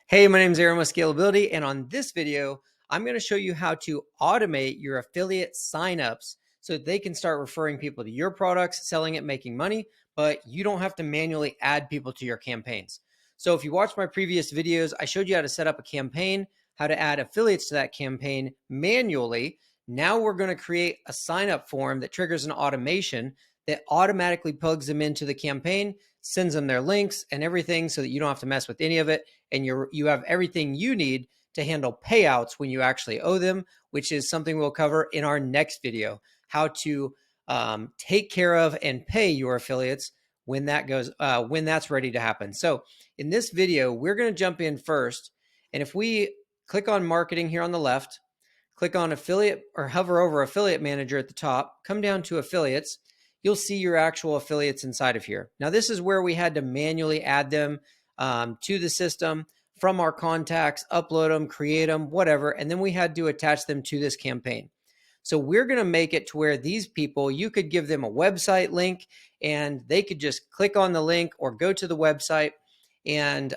Hey, my name is Aaron with Scalability, and on this video, I'm going to show you how to automate your affiliate signups so that they can start referring people to your products, selling it, making money, but you don't have to manually add people to your campaigns. So if you watched my previous videos, I showed you how to set up a campaign, how to add affiliates to that campaign manually. Now we're going to create a sign up form that triggers an automation that automatically plugs them into the campaign, sends them their links and everything so that you don't have to mess with any of it. And you have everything you need to handle payouts when you actually owe them, which is something we'll cover in our next video, how to take care of and pay your affiliates when that's ready to happen. So in this video, we're going to jump in first. And if we click on marketing here on the left, click on affiliate or hover over affiliate manager at the top, come down to affiliates, you'll see your actual affiliates inside of here. Now, this is where we had to manually add them to the system from our contacts, upload them, create them, whatever, and then we had to attach them to this campaign. So we're going to make it to where these people, you could give them a website link and they could just click on the link or go to the website and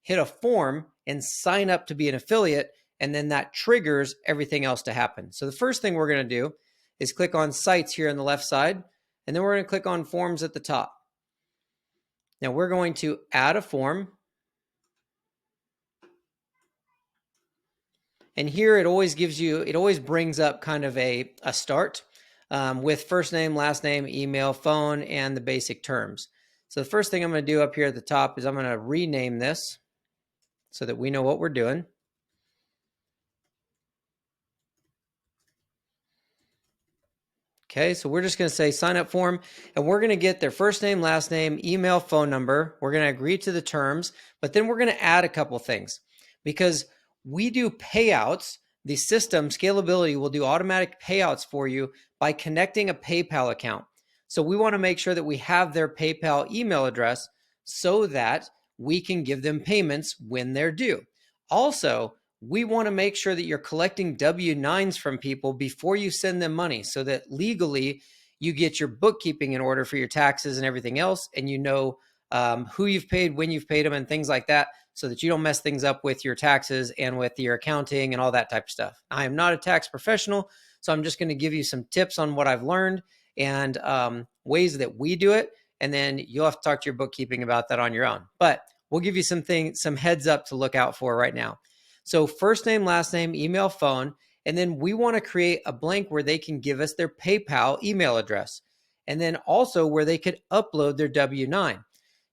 hit a form and sign up to be an affiliate, and then that triggers everything else to happen. So the first thing we're going to do is click on sites here on the left side, and then we're going to click on forms at the top. Now we're going to add a form. And here it always brings up kind of a start with first name, last name, email, phone, and the basic terms. So the first thing I'm going to do up here at the top is I'm going to rename this so that we know what we're doing. Okay, so we're just going to say sign up form, and we're going to get their first name, last name, email, phone number. We're going to agree to the terms, but then we're going to add a couple things because we do payouts. The system Scalability will do automatic payouts for you by connecting a PayPal account. So we want to make sure that we have their PayPal email address so that we can give them payments when they're due. Also, we want to make sure that you're collecting W-9s from people before you send them money so that legally you get your bookkeeping in order for your taxes and everything else, and you know who you've paid, when you've paid them, and things like that, so that you don't mess things up with your taxes and with your accounting and all that type of stuff. I am not a tax professional, so I'm just going to give you some tips on what I've learned and ways that we do it, and then you'll have to talk to your bookkeeping about that on your own. But we'll give you some heads up to look out for right now. So first name, last name, email, phone, and then we want to create a blank where they can give us their PayPal email address, and then also where they could upload their W-9.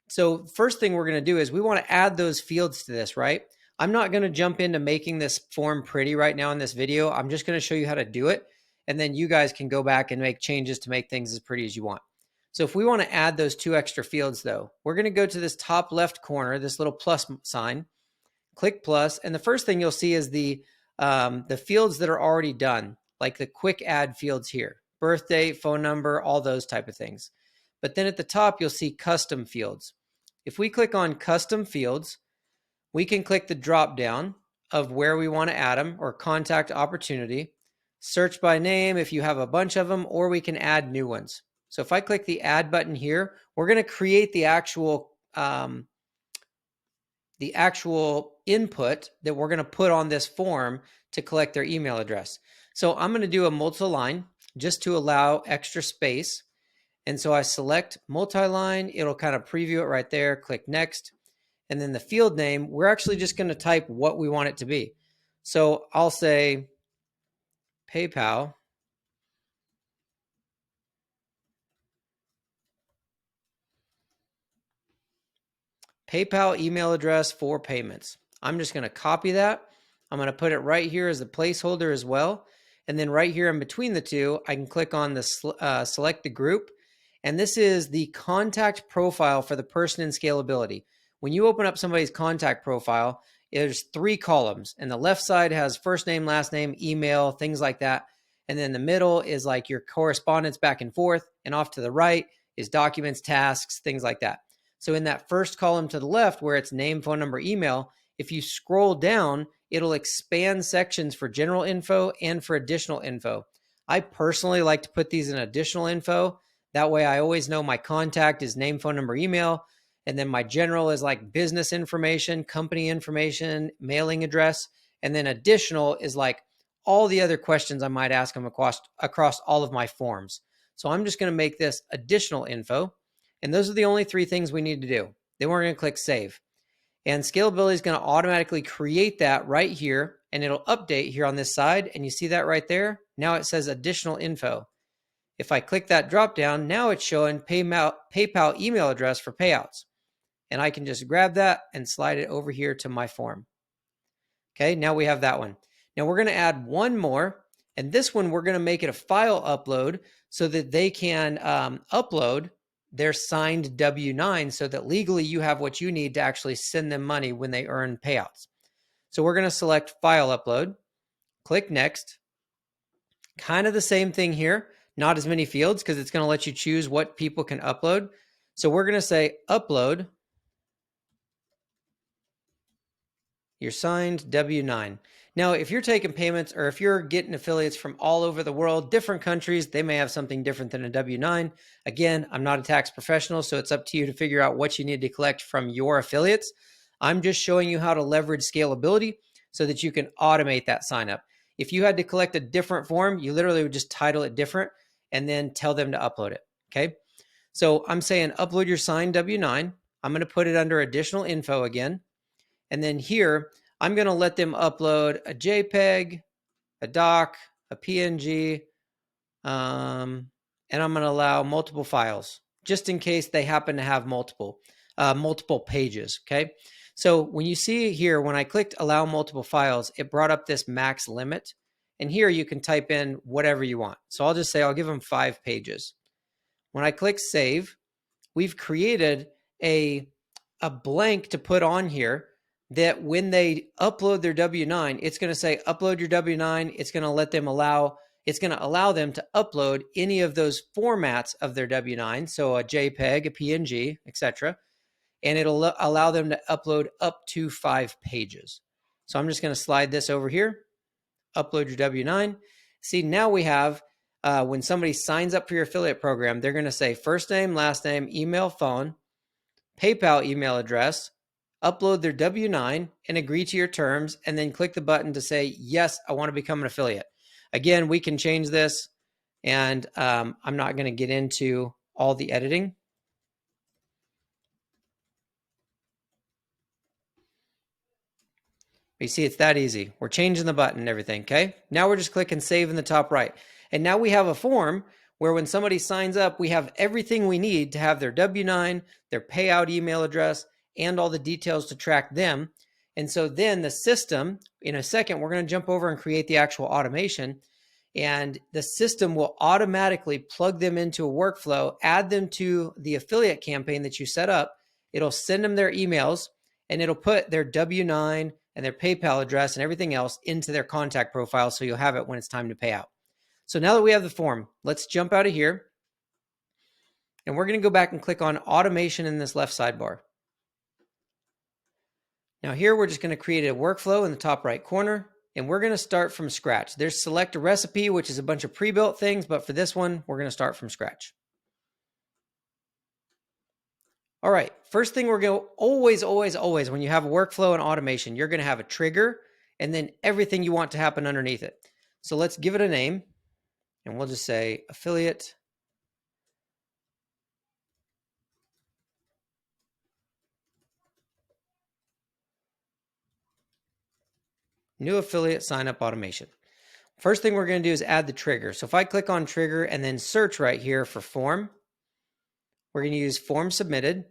So first thing we're going to do is we want to add those fields to this, right? I'm not going to jump into making this form pretty right now in this video. I'm just going to show you how to do it, and then you guys can go back and make changes to make things as pretty as you want. So if we want to add those two extra fields though, we're going to go to this top left corner, this little plus sign, click plus, and the first thing you'll see is the fields that are already done, like the quick add fields here, birthday, phone number, all those type of things. But then at the top, you'll see custom fields. If we click on custom fields, we can click the drop down of where we want to add them or contact opportunity, search by name if you have a bunch of them, or we can add new ones. So if I click the add button here, we're going to create the actual input that we're going to put on this form to collect their email address. So I'm going to do a multi-line just to allow extra space. And so I select multi-line, it'll kind of preview it right there, click next. And then the field name, we're actually just going to type what we want it to be. So I'll say PayPal. PayPal email address for payments. I'm just going to copy that. I'm going to put it right here as a placeholder as well. And then right here in between the two, I can click on the select the group. And this is the contact profile for the person in Scalability. When you open up somebody's contact profile, there's 3 columns. And the left side has first name, last name, email, things like that. And then the middle is like your correspondence back and forth. And off to the right is documents, tasks, things like that. So in that first column to the left where it's name, phone number, email, if you scroll down, it'll expand sections for general info and for additional info. I personally like to put these in additional info. That way I always know my contact is name, phone number, email. And then my general is like business information, company information, mailing address. And then additional is like all the other questions I might ask them across all of my forms. So I'm just going to make this additional info. And those are the only three things we need to do. Then we're going to click save. And Scalability is going to automatically create that right here, and it'll update here on this side. And you see that right there? Now it says additional info. If I click that drop down, now it's showing PayPal email address for payouts. And I can just grab that and slide it over here to my form. Okay, now we have that one. Now we're going to add one more, and this one we're going to make it a file upload so that they can upload their signed W-9 so that legally you have what you need to actually send them money when they earn payouts. So we're going to select file upload, click next. Kind of the same thing here, not as many fields because it's going to let you choose what people can upload. So we're going to say upload your signed W-9. Now, if you're taking payments or if you're getting affiliates from all over the world, different countries, they may have something different than a W-9. Again, I'm not a tax professional, so it's up to you to figure out what you need to collect from your affiliates. I'm just showing you how to leverage Scalability so that you can automate that sign up. If you had to collect a different form, you literally would just title it different and then tell them to upload it, okay? So I'm saying upload your signed W-9. I'm going to put it under additional info again. And then here, I'm going to let them upload a JPEG, a doc, a PNG, and I'm going to allow multiple files just in case they happen to have multiple pages, okay? So when you see here, when I clicked allow multiple files, it brought up this max limit. And here you can type in whatever you want. So I'll just say I'll give them 5 pages. When I click save, we've created a blank to put on here that when they upload their W-9, it's going to say upload your W-9. It's going to let them it's going to allow them to upload any of those formats of their W-9. So a JPEG, a PNG, etc. And it'll allow them to upload up to 5 pages. So I'm just going to slide this over here, upload your W-9. See, now we have, when somebody signs up for your affiliate program, they're going to say first name, last name, email, phone, PayPal email address, upload their W-9 and agree to your terms, and then click the button to say, yes, I want to become an affiliate. Again, we can change this, and I'm not going to get into all the editing. But you see, it's that easy. We're changing the button and everything, okay? Now we're just clicking save in the top right. And now we have a form where when somebody signs up, we have everything we need to have their W-9, their payout email address, and all the details to track them. And so then the system, in a second, we're going to jump over and create the actual automation. And the system will automatically plug them into a workflow, add them to the affiliate campaign that you set up. It'll send them their emails, and it'll put their W-9 and their PayPal address and everything else into their contact profile so you'll have it when it's time to pay out. So now that we have the form, let's jump out of here. And we're going to go back and click on automation in this left sidebar. Now here we're just going to create a workflow in the top right corner, and we're going to start from scratch. There's select a recipe, which is a bunch of pre-built things, but for this one, we're going to start from scratch. All right, first thing we're going to always, when you have a workflow and automation, you're going to have a trigger and then everything you want to happen underneath it. So let's give it a name, and we'll just say affiliate new affiliate sign up automation. First thing we're going to do is add the trigger. So if I click on trigger and then search right here for form, we're going to use form submitted.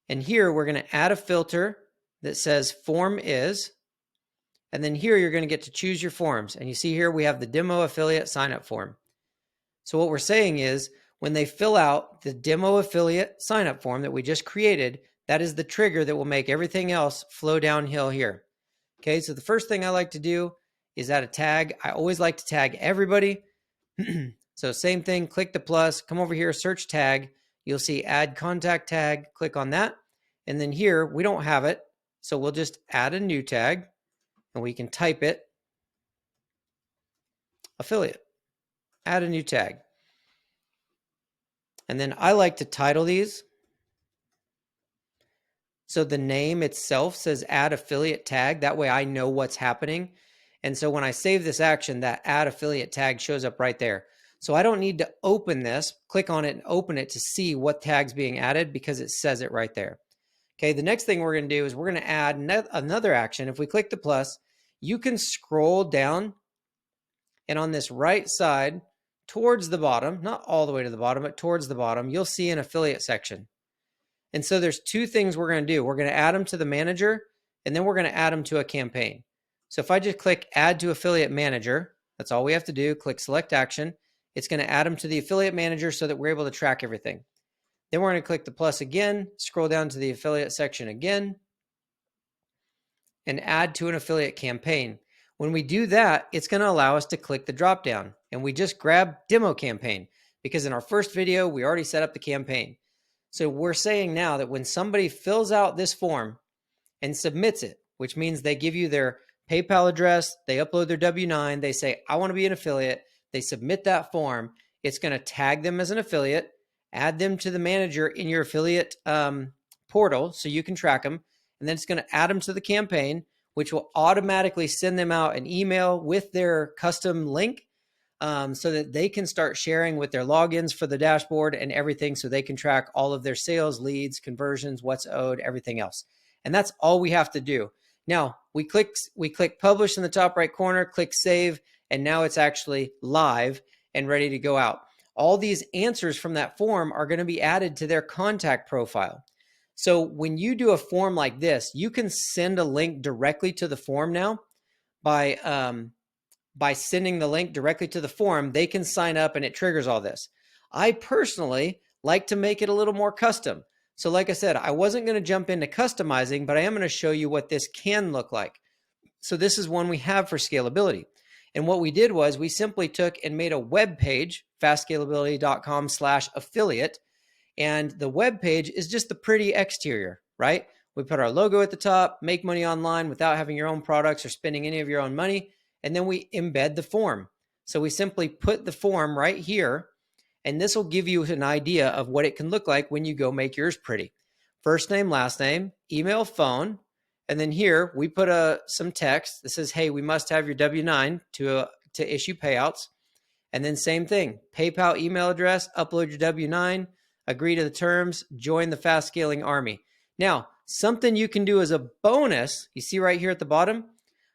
And here we're going to add a filter that says form is. And then here you're going to get to choose your forms. And you see here we have the demo affiliate sign up form. So what we're saying is when they fill out the demo affiliate sign up form that we just created, that is the trigger that will make everything else flow downhill here. Okay, so the first thing I like to do is add a tag. I always like to tag everybody. So same thing, click the plus, come over here, search tag. You'll see add contact tag, click on that. And then here, we don't have it. So we'll just add a new tag and we can type it, affiliate, add a new tag. And then I like to title these. So the name itself says add affiliate tag. That way I know what's happening. And so when I save this action, that add affiliate tag shows up right there. So I don't need to open this, click on it and open it to see what tag's being added because it says it right there. Okay, the next thing we're going to do is we're going to add another action. If we click the plus, you can scroll down, and on this right side towards the bottom, not all the way to the bottom, but towards the bottom, you'll see an affiliate section. And so there's two things we're going to do. We're going to add them to the manager, and then we're going to add them to a campaign. So if I just click add to affiliate manager, that's all we have to do. Click select action. It's going to add them to the affiliate manager so that we're able to track everything. Then we're going to click the plus again, scroll down to the affiliate section again, and add to an affiliate campaign. When we do that, it's going to allow us to click the drop down, and we just grab demo campaign because in our first video, we already set up the campaign. So we're saying now that when somebody fills out this form and submits it, which means they give you their PayPal address, they upload their W-9, they say, I want to be an affiliate, they submit that form, it's going to tag them as an affiliate, add them to the manager in your affiliate portal so you can track them, and then it's going to add them to the campaign, which will automatically send them out an email with their custom link so that they can start sharing with their logins for the dashboard and everything so they can track all of their sales, leads, conversions, what's owed, everything else. And that's all we have to do. Now, we click publish in the top right corner, click save, and now it's actually live and ready to go out. All these answers from that form are going to be added to their contact profile. So when you do a form like this, you can send a link directly to the form now by sending the link directly to the form. They can sign up and it triggers all this. I personally like to make it a little more custom. So like I said, I wasn't going to jump into customizing, but I am going to show you what this can look like. So this is one we have for scalability. And what we did was we simply took and made a web page, fastscalability.com/affiliate. And the web page is just the pretty exterior, right? We put our logo at the top, make money online without having your own products or spending any of your own money. And then we embed the form. So we simply put the form right here, and this will give you an idea of what it can look like when you go make yours pretty. First name, last name, email, phone. And then here we put some text that says, hey, we must have your W-9 to issue payouts. And then same thing, PayPal email address, upload your W-9, agree to the terms, join the Fast Scaling Army. Now, something you can do as a bonus, you see right here at the bottom,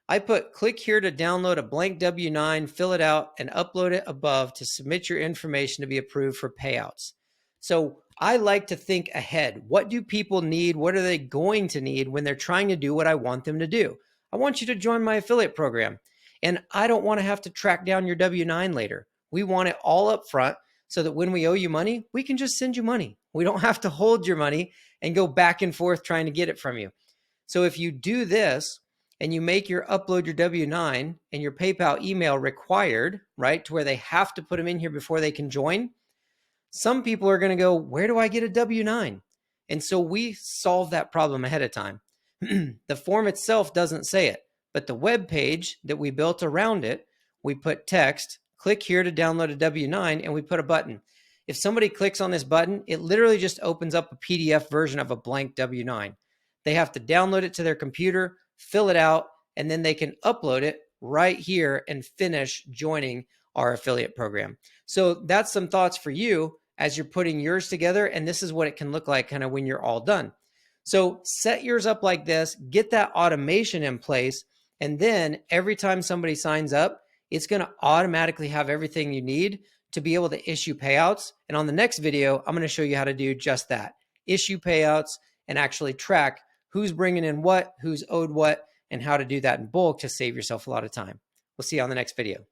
I put click here to download a blank W-9, fill it out, and upload it above to submit your information to be approved for payouts. So I like to think ahead. What do people need? What are they going to need when they're trying to do what I want them to do? I want you to join my affiliate program. And I don't want to have to track down your W-9 later. We want it all up front so that when we owe you money, we can just send you money. We don't have to hold your money and go back and forth trying to get it from you. So if you do this and you make your upload your W-9 and your PayPal email required, right, to where they have to put them in here before they can join, some people are going to go, where do I get a W-9? And so we solve that problem ahead of time. The form itself doesn't say it, but the web page that we built around it, we put text, click here to download a W-9, and we put a button. If somebody clicks on this button, it literally just opens up a PDF version of a blank W-9. They have to download it to their computer, fill it out, and then they can upload it right here and finish joining our affiliate program. So that's some thoughts for you as you're putting yours together, and this is what it can look like kind of when you're all done. So set yours up like this, get that automation in place, and then every time somebody signs up, it's going to automatically have everything you need to be able to issue payouts. And on the next video, I'm going to show you how to do just that. Issue payouts and actually track who's bringing in what, who's owed what, and how to do that in bulk to save yourself a lot of time. We'll see you on the next video.